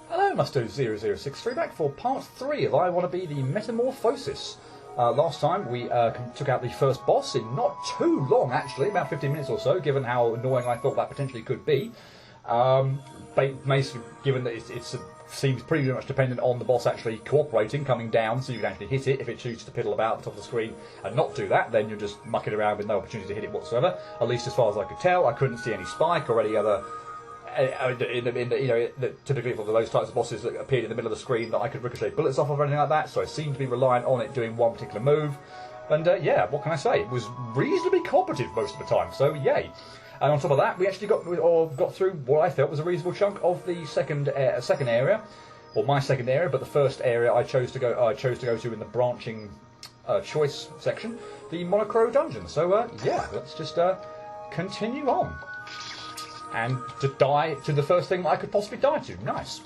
Hello, Musto0063, back for part 3 of I Want to Be the Metamorphosis. Last time we took out the first boss in not too long, actually, about 15 minutes or so, given how annoying I thought that potentially could be. Basically, given that it seems pretty much dependent on the boss actually cooperating, coming down, so you can actually hit it. If it chooses to piddle about at the top of the screen and not do that, then you're just mucking around with no opportunity to hit it whatsoever. At least as far as I could tell, I couldn't see any spike or any other... typically for those types of bosses that appeared in the middle of the screen that I could ricochet bullets off of or anything like that, so I seemed to be reliant on it doing one particular move. And yeah, what can I say? It was reasonably cooperative most of the time, so yay. And on top of that, we actually got through what I felt was a reasonable chunk of the second area, or my second area, but the first area I chose to go to in the branching choice section, the Monochro Dungeon. So yeah, let's just continue on. And to die to the first thing that I could possibly die to. Nice.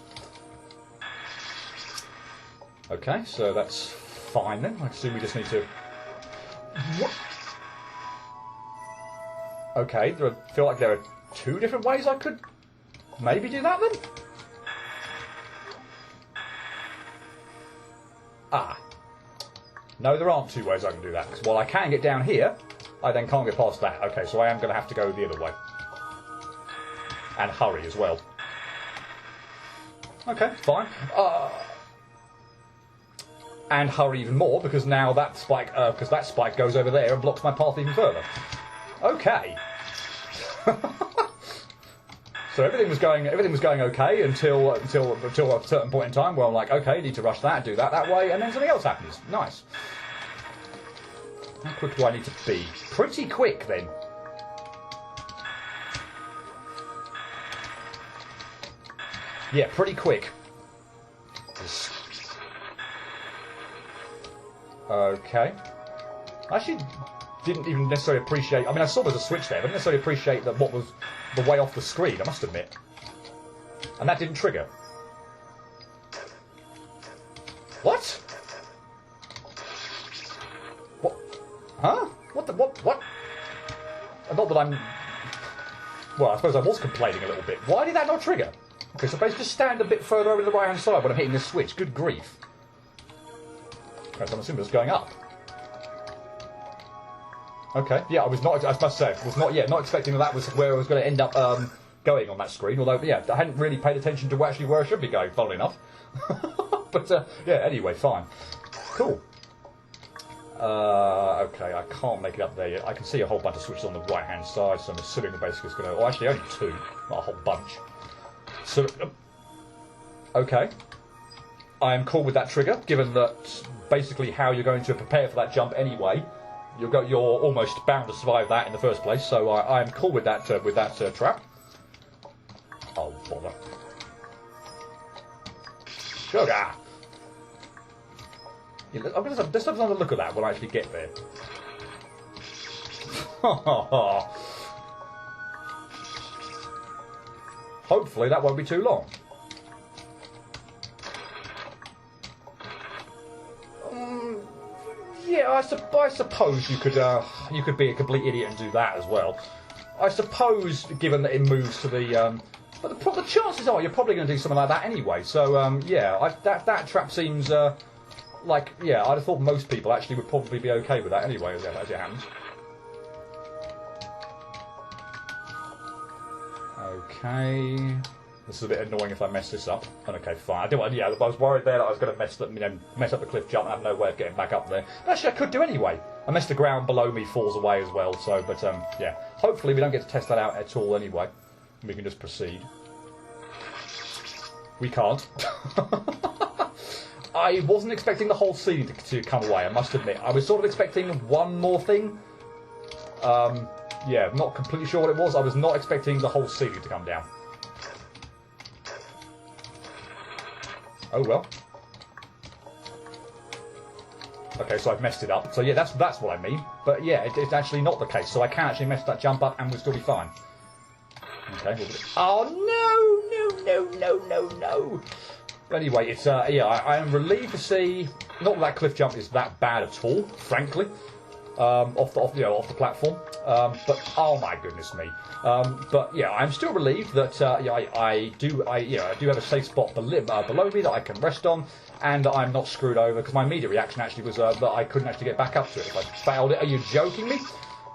Okay, so that's fine then. I assume we just need to... What? Okay, I feel like there are two different ways I could maybe do that then? Ah. No, there aren't two ways I can do that. Because while I can get down here, I then can't get past that. Okay, so I am going to have to go the other way. And hurry as well. Okay, fine. And hurry even more because now that spike goes over there and blocks my path even further. Okay. So everything was going okay until a certain point in time where I'm like, okay, need to rush that, do that way, and then something else happens. Nice. How quick do I need to be? Pretty quick then. Yeah, pretty quick. Okay. I actually didn't even necessarily appreciate... I mean, I saw there was a switch there, but I didn't necessarily appreciate that what was the way off the screen, I must admit. And that didn't trigger. What? What? Huh? What? Not that I'm... Well, I suppose I was complaining a little bit. Why did that not trigger? Okay, so basically just stand a bit further over to the right-hand side when I'm hitting this switch. Good grief. Okay, so I'm assuming it's going up. Okay, yeah, I must say, not expecting that was where I was going to end up going on that screen, although, yeah, I hadn't really paid attention to actually where I should be going, funnily enough. But, yeah, anyway, fine. Cool. Okay, I can't make it up there yet. I can see a whole bunch of switches on the right-hand side, so I'm assuming the basically it's going to... Oh, actually, only two, not a whole bunch. So, okay. I am cool with that trigger, given that basically how you're going to prepare for that jump anyway. You're almost bound to survive that in the first place, so I am cool with that trap. Oh, bother. Sugar! Yeah, let's have another look at that when I actually get there. Hopefully that won't be too long. Yeah, I suppose you could be a complete idiot and do that as well. I suppose, given that it moves to the... but the chances are you're probably going to do something like that anyway. So, yeah, that trap seems like... Yeah, I'd have thought most people actually would probably be okay with that anyway, as it happens. Okay... This is a bit annoying if I mess this up. Okay, fine. I was worried there that I was going to mess up the cliff jump and have no way of getting back up there. But actually, I could do anyway. Unless the ground below me falls away as well. So, but yeah. Hopefully, we don't get to test that out at all anyway. We can just proceed. We can't. I wasn't expecting the whole ceiling to come away. I must admit. I was sort of expecting one more thing. Yeah, not completely sure what it was. I was not expecting the whole ceiling to come down. Oh well. Okay, so I've messed it up. So yeah, that's what I mean. But yeah, it's actually not the case. So I can actually mess that jump up and we'll still be fine. Okay. Oh no! But anyway, it's yeah. I am relieved to see not that cliff jump is that bad at all, frankly. off the platform. But oh my goodness me! But yeah, I'm still relieved that I do have a safe spot below me that I can rest on, and I'm not screwed over, because my immediate reaction actually was that I couldn't actually get back up to it if I failed it. Are you joking me?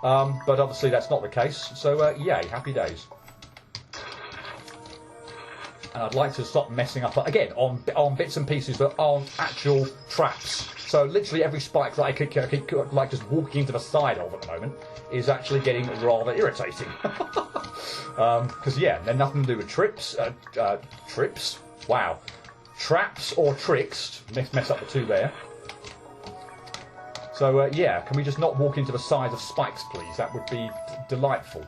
But obviously that's not the case. So yay, happy days. And I'd like to stop messing up again on bits and pieces that aren't actual traps. So literally every spike that I keep like just walking into the side of at the moment is actually getting rather irritating. Because yeah, they're nothing to do with trips. Wow. Traps or tricks. Mess up the two there. So yeah, can we just not walk into the sides of spikes, please? That would be delightful.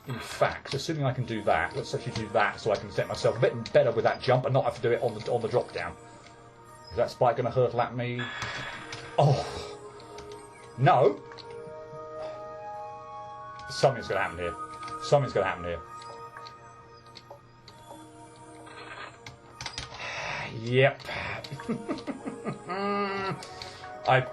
In fact, assuming I can do that, let's actually do that so I can set myself a bit better with that jump and not have to do it on the drop down. Is that spike going to hurtle at me? Oh no! Something's going to happen here. Something's going to happen here. Yep. I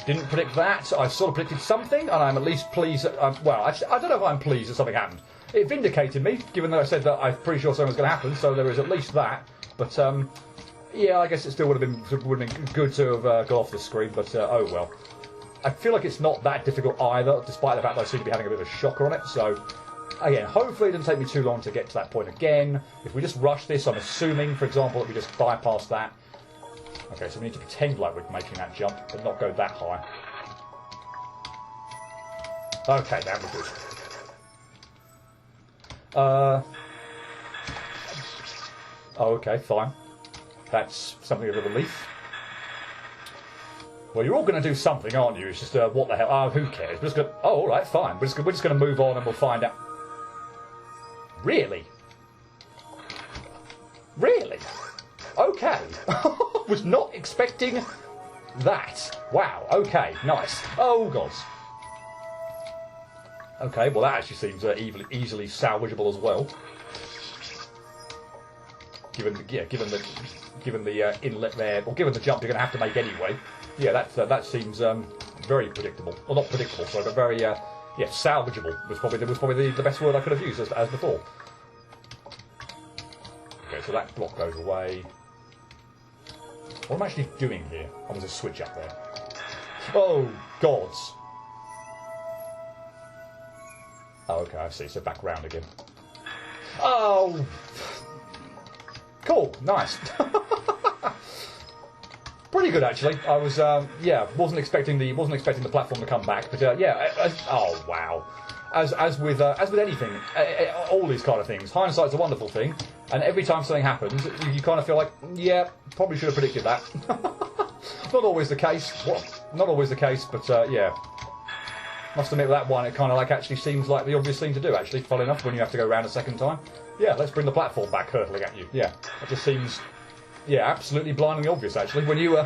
didn't predict that. I sort of predicted something, and I'm at least pleased. Well, I don't know if I'm pleased that something happened. It vindicated me, given that I said that I'm pretty sure something was going to happen. So there is at least that. But yeah, I guess it still would have been good to have got off the screen. But oh well. I feel like it's not that difficult either, despite the fact that I seem to be having a bit of a shocker on it. So again, hopefully it doesn't take me too long to get to that point again. If we just rush this, I'm assuming, for example, that we just bypass that. Okay, so we need to pretend like we're making that jump, but not go that high. Okay, that was good. Oh, okay, fine. That's something of a relief. Well, you're all going to do something, aren't you? It's just, what the hell? Oh, who cares? We're just going to... Oh, all right, fine. We're just going to move on and we'll find out. Really? Really? Okay. Was not expecting that. Wow, okay, nice. Oh, God. Okay, well, that actually seems easily salvageable as well. Given the inlet there, or given the jump you're going to have to make anyway. Yeah, that seems very predictable. Well, not predictable, sorry, but very yeah, salvageable was probably the best word I could have used as before. Okay, so that block goes away. What am I actually doing here? Oh, there's a switch up there. Oh, gods. Oh, okay, I see. So back round again. Oh, cool, nice. Pretty good actually. I was yeah, wasn't expecting the platform to come back, but yeah. Oh wow. As with anything, all these kind of things, hindsight's a wonderful thing, and every time something happens, you kind of feel like, yeah, probably should have predicted that. Not always the case. Well, not always the case, but yeah. Must admit, that one, it kind of like actually seems like the obvious thing to do. Actually, funnily enough, when you have to go around a second time, yeah, let's bring the platform back hurtling at you. Yeah, it just seems, yeah, absolutely blindingly obvious. Actually, when you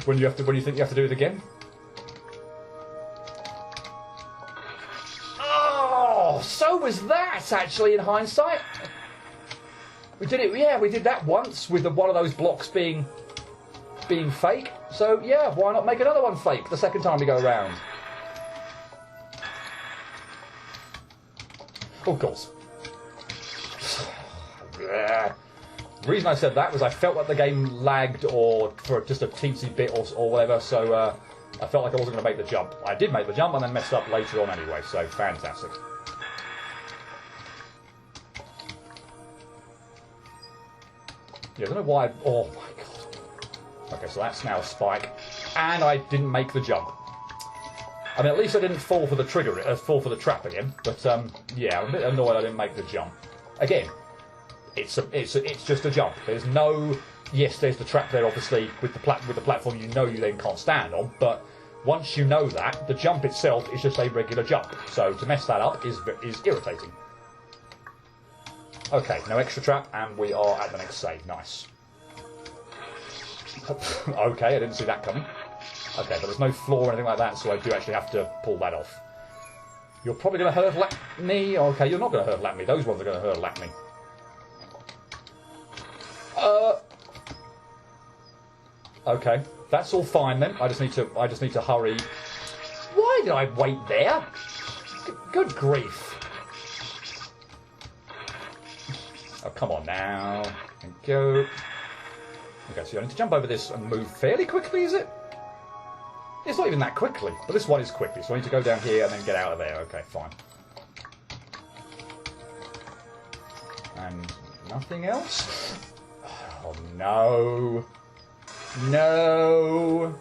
when you think you have to do it again. Oh, so was that actually in hindsight. We did it. Yeah, we did that once with one of those blocks being fake. So yeah, why not make another one fake the second time we go around? Of course. The reason I said that was I felt like the game lagged or for just a teensy bit or whatever, so I felt like I wasn't going to make the jump. I did make the jump and then messed up later on anyway, so fantastic. Yeah, I don't know why... Oh my god. Okay, so that's now a spike. And I didn't make the jump. I mean, at least I didn't fall for the fall for the trap again. But yeah, I'm a bit annoyed I didn't make the jump. Again, it's just a jump. There's no... Yes, there's the trap there, obviously, with the platform you know you then can't stand on. But once you know that, the jump itself is just a regular jump. So to mess that up is irritating. Okay, no extra trap, and we are at the next save. Nice. Okay, I didn't see that coming. Okay, but there's no floor or anything like that, so I do actually have to pull that off. You're probably going to hurtle at me. Okay, you're not going to hurtle at me. Those ones are going to hurtle at me. Okay, that's all fine then. I just need to hurry. Why did I wait there? Good grief. Oh, come on now. And go. Okay, so I need to jump over this and move fairly quickly, is it? It's not even that quickly, but this one is quickly, so I need to go down here and then get out of there. Okay, fine. And nothing else? Oh, no. No.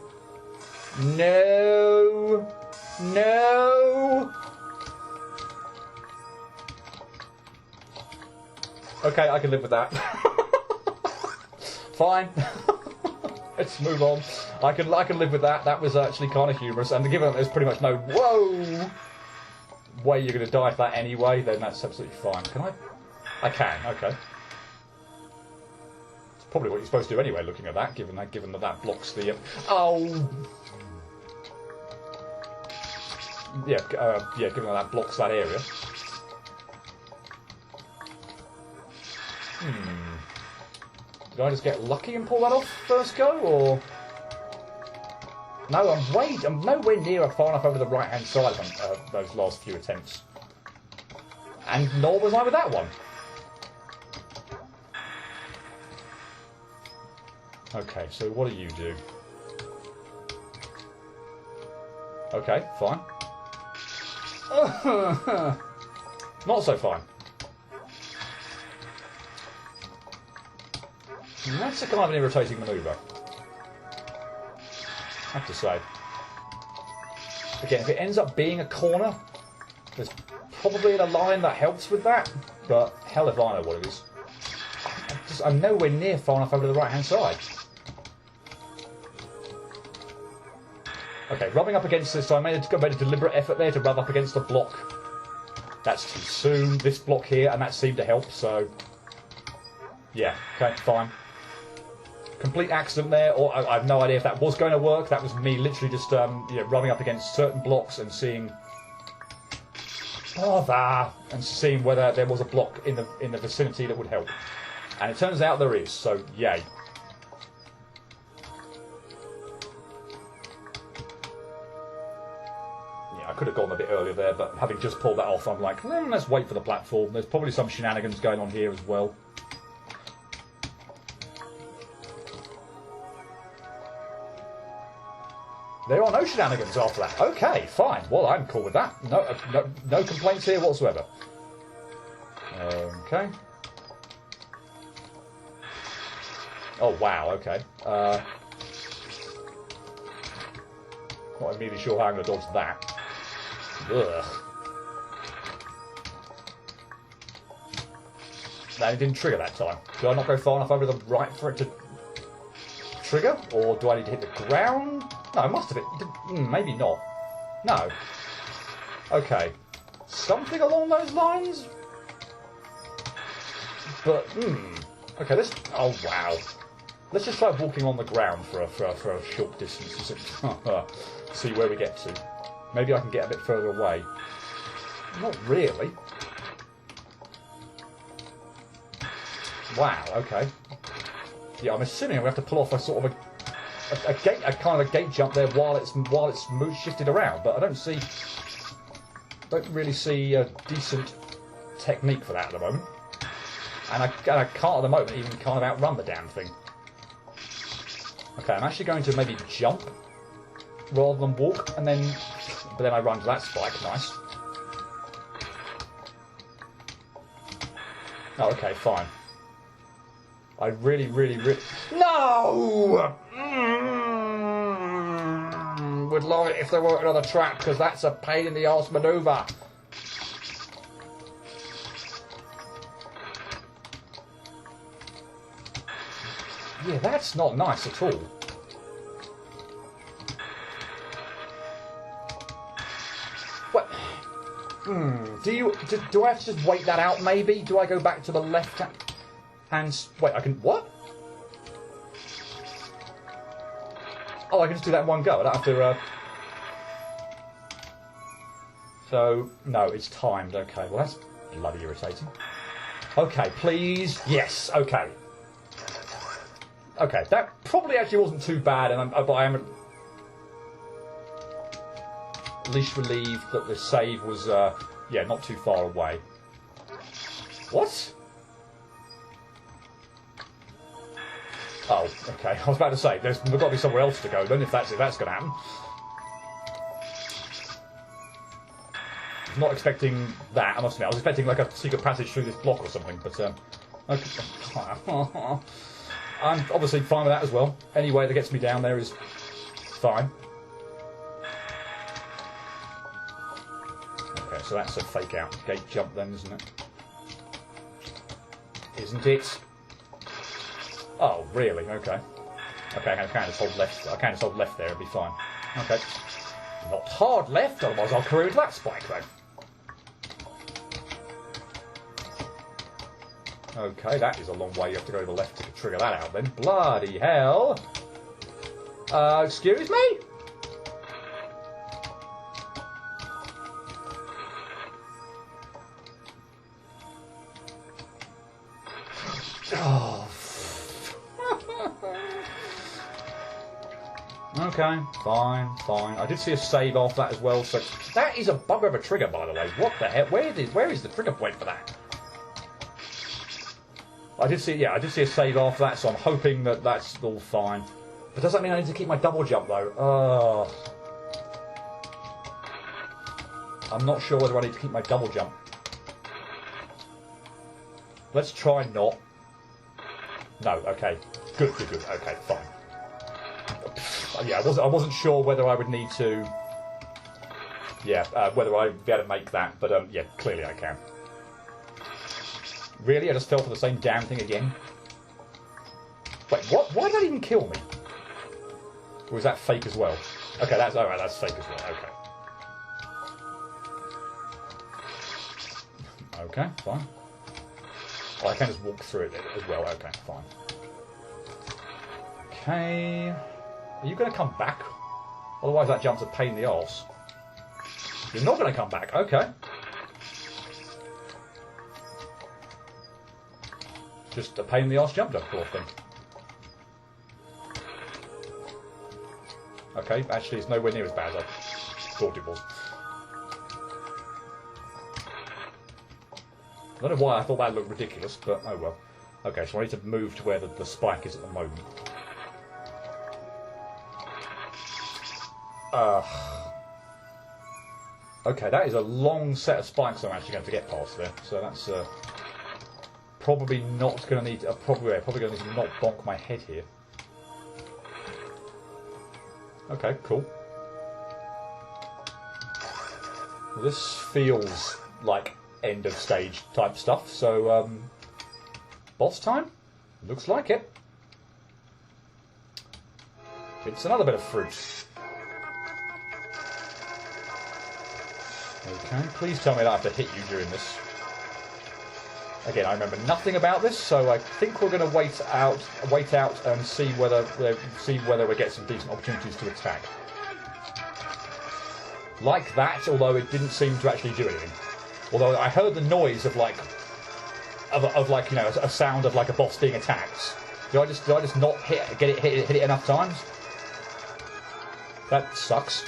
No. No. Okay, I can live with that. Fine. Let's move on. I can live with that. That was actually kind of humorous. And given that there's pretty much no way you're going to die for that anyway, then that's absolutely fine. Can I? I can. Okay. It's probably what you're supposed to do anyway. Looking at that, given that blocks the. Oh. Yeah. Yeah. Given that blocks that area. Did I just get lucky and pull that off first go, or...? No, I'm nowhere near far enough over the right-hand side of those last few attempts. And nor was I with that one. Okay, so what do you do? Okay, fine. Not so fine. That's a kind of an irritating manoeuvre, I have to say. Again, if it ends up being a corner, there's probably a line that helps with that, but hell if I know what it is. I'm nowhere near far enough over to the right-hand side. Okay, rubbing up against this, so I made a deliberate effort there to rub up against the block. That's too soon, this block here, and that seemed to help, so... Yeah, okay, fine. Complete accident there, or I have no idea if that was going to work. That was me literally just rubbing up against certain blocks and seeing and seeing whether there was a block in the vicinity that would help. And it turns out there is, so yay. Yeah, I could have gone a bit earlier there, but having just pulled that off, I'm like, let's wait for the platform. There's probably some shenanigans going on here as well. There are no shenanigans after that. Okay, fine. Well, I'm cool with that. No complaints here whatsoever. Okay. Oh, wow, okay. Not immediately sure how I'm going to dodge that. Ugh. No, it didn't trigger that time. Do I not go far enough over the right for it to trigger? Or do I need to hit the ground? No, I must have it. Maybe not. No. Okay. Something along those lines? But, okay, let's... Oh, wow. Let's just try walking on the ground for a short distance and see where we get to. Maybe I can get a bit further away. Not really. Wow, okay. Yeah, I'm assuming we have to pull off a sort of a kind of a gate jump there while it's shifted around, but I don't really see a decent technique for that at the moment, and I can't at the moment even kind of outrun the damn thing. Okay, I'm actually going to maybe jump rather than walk, but then I run to that spike. Nice. Oh, okay, fine. I really... No! Would love it if there weren't another trap, because that's a pain in the arse manoeuvre. Yeah, that's not nice at all. What? Do I have to just wait that out, maybe? Do I go back to the left hand... Wait, I can... What? Oh, I can just do that in one go. I don't have to... So, no, it's timed. Okay, well, that's bloody irritating. Okay, please. Yes, okay. Okay, that probably actually wasn't too bad, but I am at least relieved that the save was, yeah, not too far away. What? Oh, okay. I was about to say, there's got to be somewhere else to go then, if that's going to happen. I was not expecting that, I must admit. I was expecting like a secret passage through this block or something, but, okay. I'm obviously fine with that as well. Any way that gets me down there is fine. Okay, so that's a fake out gate jump then, isn't it? Isn't it? Oh, really? Okay. Okay, I can just hold left. I can just hold left there, it'll be fine. Okay. Not hard left, otherwise I'll career into that spike though. Okay, that is a long way. You have to go to the left to trigger that out then. Bloody hell. Excuse me? Oh. Okay, fine. I did see a save off that as well, so that is a bugger of a trigger, by the way. What the heck? Where is the trigger point for that? I did see a save off that, so I'm hoping that that's all fine. But does that mean I need to keep my double jump though? I'm not sure whether I need to keep my double jump. Let's try not. No, okay. Good. Okay, fine. Yeah, I wasn't sure whether I would need to. Yeah, whether I'd be able to make that, but yeah, clearly I can. Really? I just fell for the same damn thing again? Wait, what? Why did that even kill me? Or is that fake as well? Okay, that's alright, that's fake as well, okay. Okay, fine. Oh, I can just walk through it as well, okay, fine. Okay. Are you going to come back? Otherwise that jump's a pain in the arse. You're not going to come back, okay. Just a pain in the arse jump poor thing. Okay, actually it's nowhere near as bad as I thought it was. I don't know why I thought that looked ridiculous, but oh well. Okay, so I need to move to where the spike is at the moment. Okay, that is a long set of spikes I'm actually going to get past there, so that's probably not going to need. Probably going to need to not bonk my head here. Okay, cool. This feels like end of stage type stuff. So, boss time? Looks like it. It's another bit of fruit. Okay, please tell me that I have to hit you during this. Again, I remember nothing about this, so I think we're going to wait out and see whether we get some decent opportunities to attack. Like that, although it didn't seem to actually do anything. Although I heard the noise of like you know, a sound of like a boss being attacked. Did I just not hit it enough times? That sucks.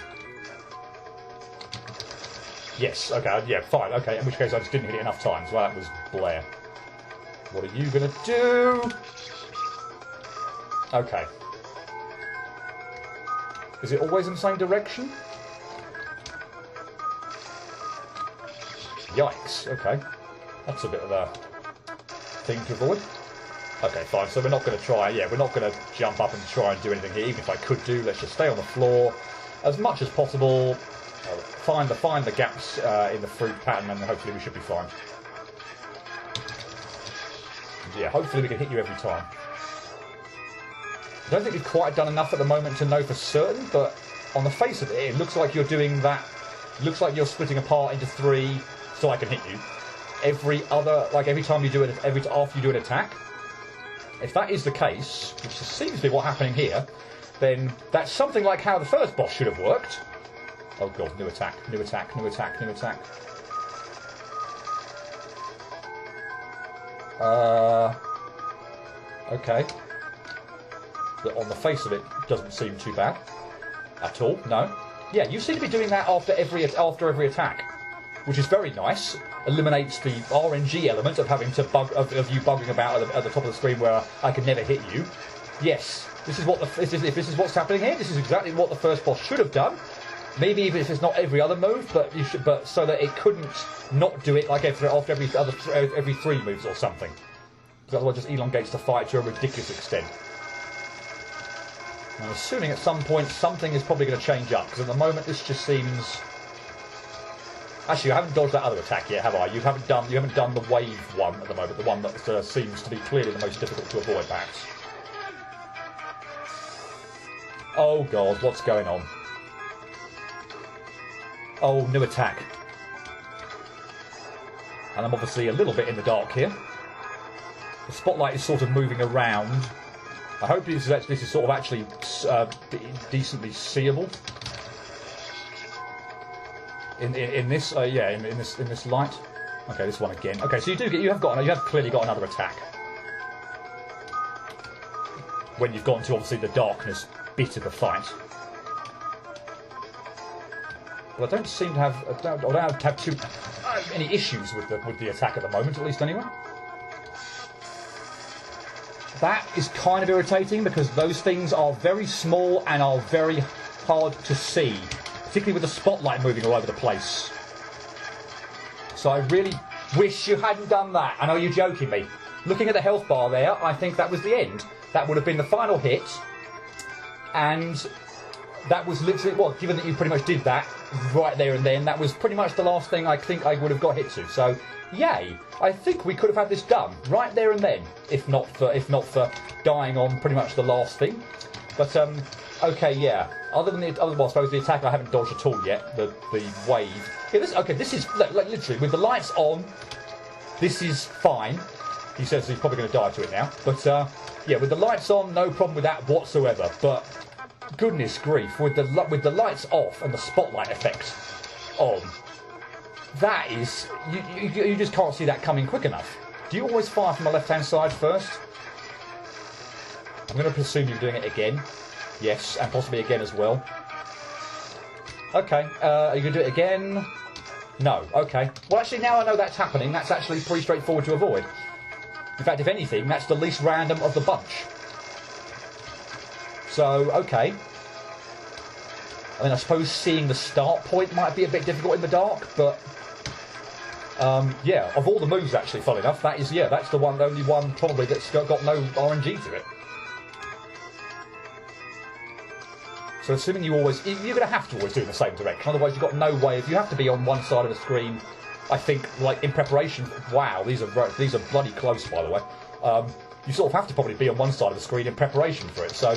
Yes, okay, yeah, fine, okay, in which case I just didn't hit it enough times. Well, that was Blair. What are you gonna do? Okay. Is it always in the same direction? Yikes, okay. That's a bit of a thing to avoid. Okay, fine, so we're not going to try, we're not going to jump up and try and do anything here. Even if I could do, let's just stay on the floor as much as possible. Find the gaps in the fruit pattern, and hopefully we should be fine. Yeah, hopefully we can hit you every time. I don't think we've quite done enough at the moment to know for certain, but on the face of it, it looks like you're doing that. Looks like you're splitting apart into 3, so I can hit you. Every time you do it, after you do an attack. If that is the case, which seems to be what's happening here, then that's something like how the first boss should have worked. Oh god, new attack. Okay. that on the face of it doesn't seem too bad at all. No. Yeah, you seem to be doing that after every attack, which is very nice. Eliminates the RNG element of having to of you bugging about at the top of the screen where I can never hit you. Yes, this is what if this is what's happening here. This is exactly what the first boss should have done. Maybe even if it's not every other move, but so that it couldn't not do it like after every 3 moves or something. Because otherwise, it just elongates the fight to a ridiculous extent. I'm assuming at some point something is probably going to change up, because at the moment this just seems. Actually, I haven't dodged that other attack yet, have I? You haven't done the wave one at the moment, the one that seems to be clearly the most difficult to avoid, perhaps. Oh God, what's going on? Oh, new attack. And I'm obviously a little bit in the dark here. The spotlight is sort of moving around. I hope this is sort of actually decently seeable. In this light. Okay, this one again. Okay, so you have clearly got another attack when you've gotten to obviously the darkness bit of the fight. But I don't seem to have I don't have too many issues with the attack at the moment, at least anyway. That is kind of irritating because those things are very small and are very hard to see. Particularly with the spotlight moving all over the place. So I really wish you hadn't done that. I know you're joking me. Looking at the health bar there, I think that was the end. That would have been the final hit. And that was literally, well, given that you pretty much did that right there and then, that was pretty much the last thing I think I would have got hit to. So, yay. I think we could have had this done right there and then, if not for dying on pretty much the last thing. But, okay, yeah. Other than I suppose the attack I haven't dodged at all yet. The wave. Yeah, this is like literally with the lights on. This is fine. He says he's probably going to die to it now. But yeah, with the lights on, no problem with that whatsoever. But goodness grief, with the lights off and the spotlight effect on, that is you just can't see that coming quick enough. Do you always fire from the left-hand side first? I'm going to presume you're doing it again. Yes, and possibly again as well. Okay, are you going to do it again? No, okay. Well, actually, now I know that's happening, that's actually pretty straightforward to avoid. In fact, if anything, that's the least random of the bunch. So, okay. I mean, I suppose seeing the start point might be a bit difficult in the dark, but... yeah, of all the moves, actually, funnily enough, that's the only one probably that's got no RNG to it. So assuming you're going to have to always do it in the same direction, otherwise you've got no way. If you have to be on one side of the screen, I think, like in preparation. Wow, these are bloody close, by the way. You sort of have to probably be on one side of the screen in preparation for it. So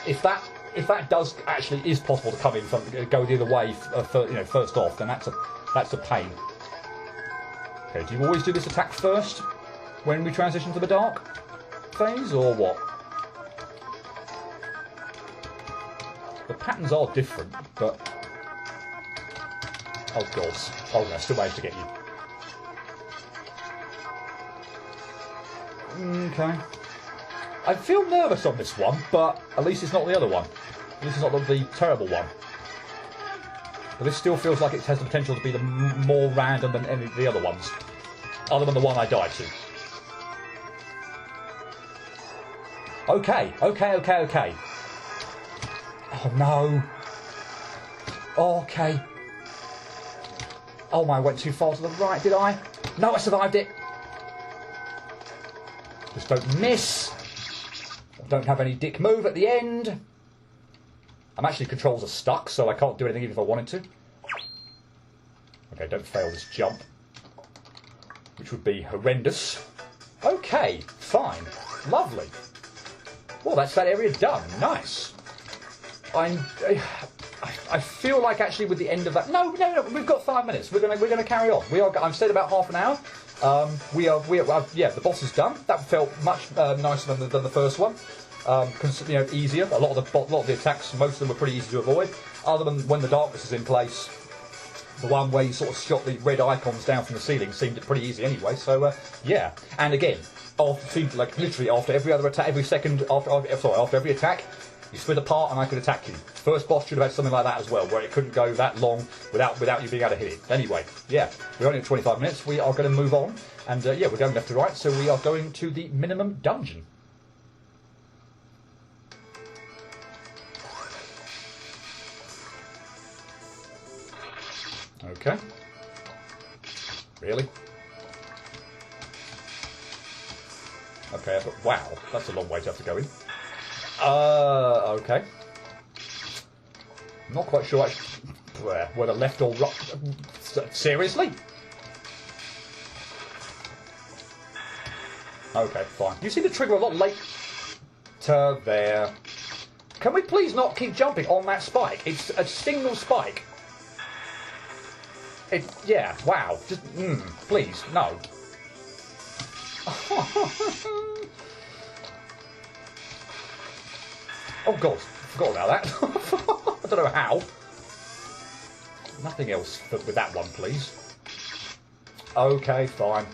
if that does actually is possible to come in from go the other way, first off, then that's a pain. Okay, do you always do this attack first when we transition to the dark phase, or what? The patterns are different, but... Oh, God. Oh, no, I still managed to get you. Okay. I feel nervous on this one, but at least it's not the other one. At least it's not the terrible one. But this still feels like it has the potential to be the more random than any of the other ones. Other than the one I died to. Okay. Oh, no. Oh, okay. Oh, I went too far to the right, did I? No, I survived it. Just don't miss. Don't have any dick move at the end. I'm actually, controls are stuck, so I can't do anything even if I wanted to. Okay, don't fail this jump. Which would be horrendous. Okay, fine. Lovely. Well, that's that area done. Nice. I feel like actually with the end of that. No, we've got 5 minutes. We're gonna carry on. I've stayed about half an hour. Yeah, the boss is done. That felt much nicer than the first one. Easier. A lot of the attacks, most of them were pretty easy to avoid. Other than when the darkness is in place. The one where you sort of shot the red icons down from the ceiling seemed pretty easy anyway. So yeah, and again, seemed like literally after every other attack, after every attack, you split apart and I could attack you. First boss should have had something like that as well, where it couldn't go that long without you being able to hit it. Anyway, yeah, we're only at 25 minutes. We are going to move on, and yeah, we're going left to right, so we are going to the minimum dungeon. Okay. Really? Okay, but wow, that's a long way to have to go in. Okay. Not quite sure whether left or right. Seriously? Okay, fine. You seem to trigger a lot later there. Can we please not keep jumping on that spike? It's a single spike. Yeah, wow. Just, please, no. Oh god, forgot about that. I don't know how. Nothing else with that one, please. Okay, fine.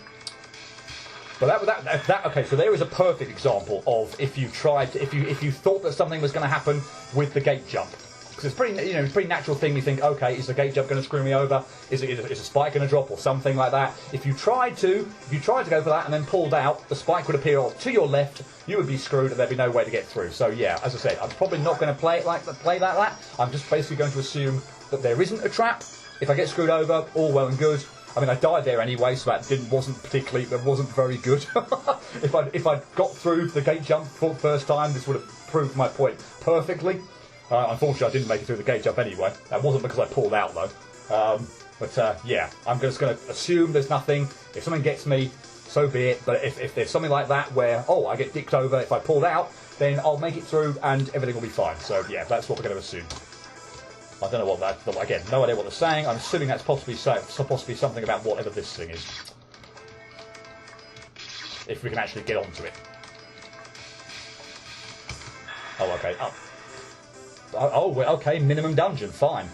But that okay. So there is a perfect example of if you thought that something was going to happen with the gate jump. Because it's pretty natural thing. You think, okay, is the gate jump going to screw me over? Is a spike going to drop or something like that? If you tried to go for that and then pulled out, the spike would appear to your left. You would be screwed, and there'd be no way to get through. So yeah, as I said, I'm probably not going to play that. I'm just basically going to assume that there isn't a trap. If I get screwed over, all well and good. I mean, I died there anyway, so that wasn't very good. If I'd got through the gate jump for the first time, this would have proved my point perfectly. Unfortunately, I didn't make it through the gate jump anyway. That wasn't because I pulled out, though. Yeah, I'm just going to assume there's nothing. If something gets me, so be it. But if there's something like that where, I get dicked over if I pulled out, then I'll make it through and everything will be fine. So, yeah, that's what we're going to assume. I don't know what that... Again, no idea what they're saying. I'm assuming that's possibly something about whatever this thing is. If we can actually get onto it. Oh, okay. Okay, minimum dungeon, fine.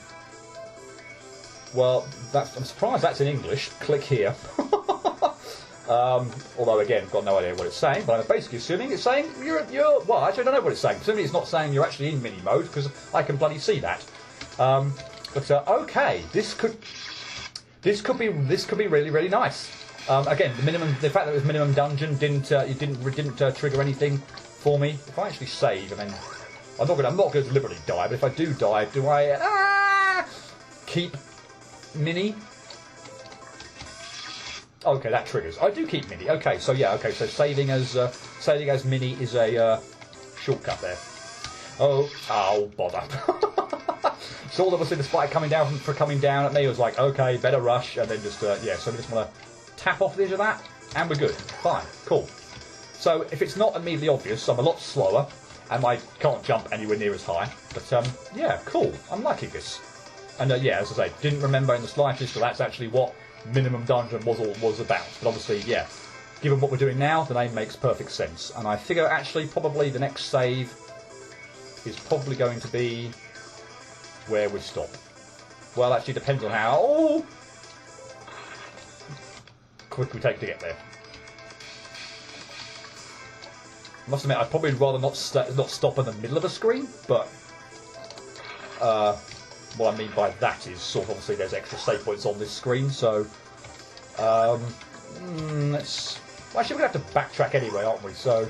Well, I'm surprised that's in English. Click here. Although, again, I've got no idea what it's saying, but I'm basically assuming it's saying well, actually, I don't know what it's saying. Presumably it's not saying you're actually in mini mode, because I can bloody see that. Okay, this could be really, really nice. Again, the fact that it was minimum dungeon didn't trigger anything for me. If I actually save, and then I'm not going to deliberately die, but if I do die, do I keep mini? Okay, that triggers. I do keep mini. Okay, so yeah, okay, so saving as mini is a shortcut there. Oh, bother. Saw obviously the spike coming down at me. I was like, okay, better rush, and then just yeah. So we just want to tap off the edge of that, and we're good. Fine, cool. So if it's not immediately obvious, I'm a lot slower, and I can't jump anywhere near as high. But yeah, cool. I'm liking this. And yeah, as I say, didn't remember in the slightest that that's actually what minimum dungeon was about. But obviously, yeah, given what we're doing now, the name makes perfect sense. And I figure actually probably the next save is probably going to be where we stop. Well, actually depends on how quick we take to get there. I must admit, I'd probably rather not stop in the middle of a screen, but what I mean by that is sort of obviously there's extra save points on this screen, so let's... Well, actually, we're going to have to backtrack anyway, aren't we? So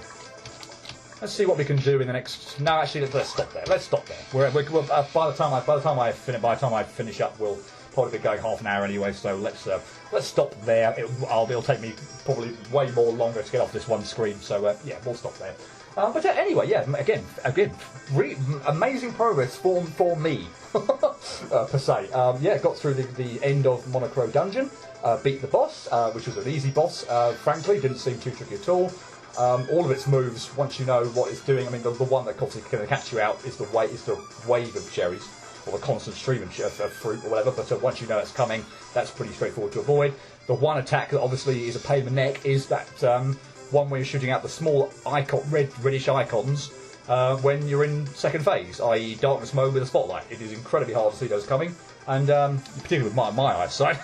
let's see what we can do in the next... No, actually, let's stop there. Let's stop there. By the time I finish up, we'll probably be going half an hour anyway. So let's stop there. It'll take me probably way more longer to get off this one screen. So yeah, we'll stop there. But anyway, yeah. Again, amazing progress for me per se. Yeah, got through the end of Monochro Dungeon. Beat the boss, which was an easy boss. Frankly, didn't seem too tricky at all. All of its moves, once you know what it's doing, I mean, the one that obviously going to catch you out is the wave of cherries, or the constant stream of fruit, or whatever. But once you know it's coming, that's pretty straightforward to avoid. The one attack that obviously is a pain in the neck is that one where you're shooting out the small reddish icons when you're in second phase, i.e. darkness mode with a spotlight. It is incredibly hard to see those coming, and particularly with my eyesight.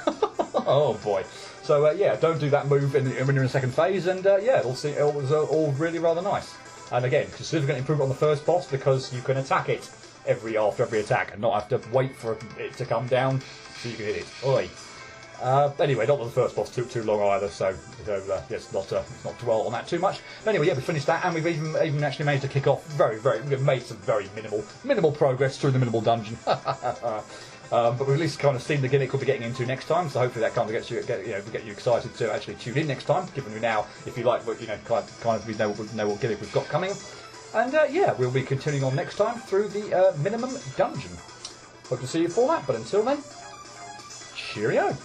Oh boy. So yeah, don't do that move when you're in the second phase, and yeah, it was all really rather nice. And again, significant improvement on the first boss because you can attack it after every attack and not have to wait for it to come down so you can hit it. Oi. Anyway, not the first boss too long either, so yes, let's not dwell on that too much. But anyway, yeah, we finished that, and we've even actually managed to kick off we've made some very minimal progress through the minimal dungeon. But we've at least kind of seen the gimmick we'll be getting into next time, so hopefully that kind of get you excited to actually tune in next time, given we now, if you like, kind of we know what gimmick we've got coming. And yeah, we'll be continuing on next time through the minimum dungeon. Hope to see you for that, but until then, cheerio.